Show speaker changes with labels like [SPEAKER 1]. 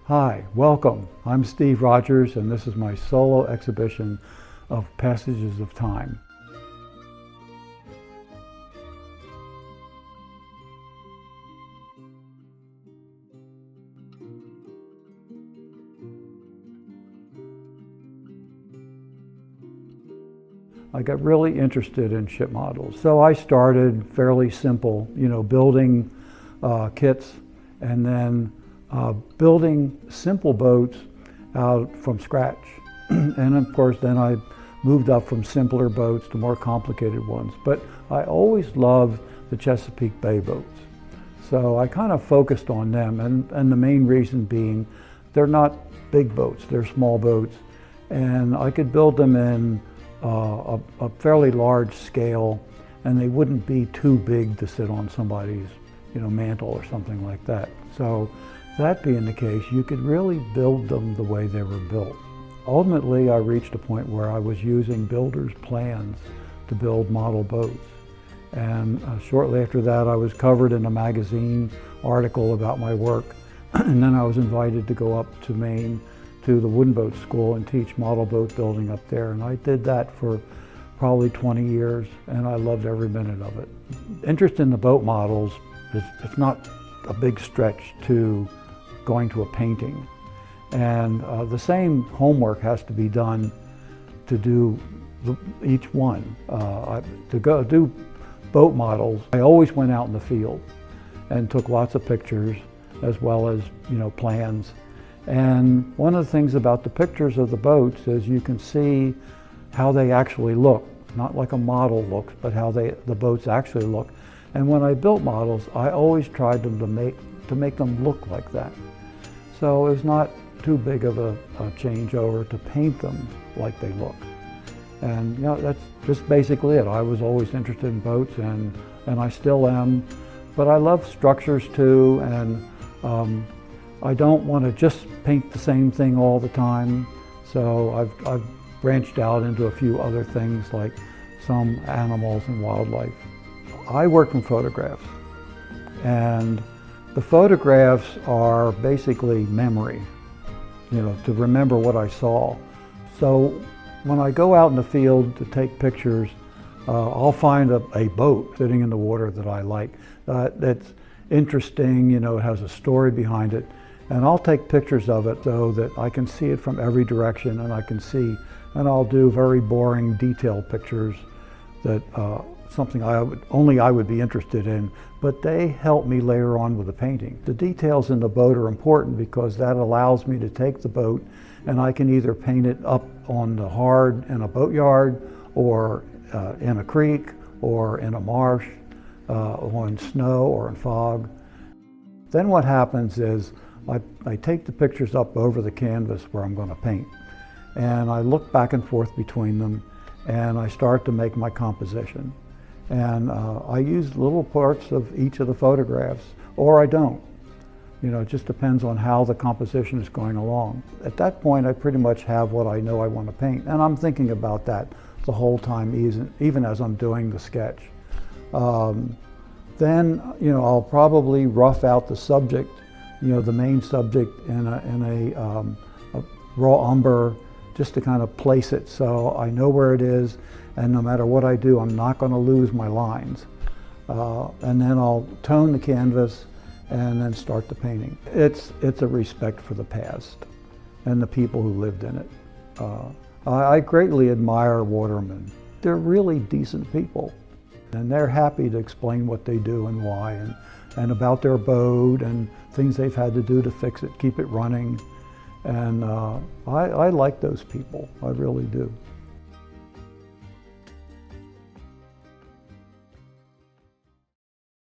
[SPEAKER 1] Hi, welcome. I'm Steve Rogers, and this is my solo exhibition of Passages of Time. I got really interested in ship models. So I started fairly simple, building kits and then building simple boats out from scratch. And of course, then I moved up from simpler boats to more complicated ones. But I always loved the Chesapeake Bay boats. So I kind of focused on them, and the main reason being they're not big boats, they're small boats. And I could build them in a fairly large scale, and they wouldn't be too big to sit on somebody's mantle or something like that. So that being the case, you could really build them the way they were built. Ultimately, I reached a point where I was using builders' plans to build model boats. And shortly after that, I was covered in a magazine article about my work. And then I was invited to go up to Maine to the Wooden Boat School and teach model boat building up there. And I did that for probably 20 years, and I loved every minute of it. Interest in the boat models, it's not a big stretch to going to a painting. And the same homework has to be done to do each one. To go do boat models, I always went out in the field and took lots of pictures as well as plans. And one of the things about the pictures of the boats is you can see how they actually look, not like a model looks, but how the boats actually look. And when I built models, I always tried them to make them look like that. So it was not too big of a changeover to paint them like they look. And that's just basically it. I was always interested in boats, and I still am. But I love structures too, and I don't want to just paint the same thing all the time. So I've branched out into a few other things like some animals and wildlife. I work in photographs, and the photographs are basically memory, to remember what I saw. So when I go out in the field to take pictures, I'll find a boat sitting in the water that I like, that's interesting, it has a story behind it, and I'll take pictures of it so that I can see it from every direction, and and I'll do very boring detailed pictures that something only I would be interested in, but they help me later on with the painting. The details in the boat are important because that allows me to take the boat and I can either paint it up on the hard in a boatyard, or in a creek, or in a marsh, or in snow, or in fog. Then what happens is I take the pictures up over the canvas where I'm going to paint, and I look back and forth between them, and I start to make my composition. And I use little parts of each of the photographs, or I don't. It just depends on how the composition is going along. At that point, I pretty much have what I know I want to paint, and I'm thinking about that the whole time, even as I'm doing the sketch. Then, I'll probably rough out the subject, the main subject in a raw umber, just to kind of place it so I know where it is, and no matter what I do, I'm not going to lose my lines. And then I'll tone the canvas and then start the painting. It's a respect for the past and the people who lived in it. I greatly admire watermen. They're really decent people, and they're happy to explain what they do and why, and about their boat and things they've had to do to fix it, keep it running. And I like those people, I really do.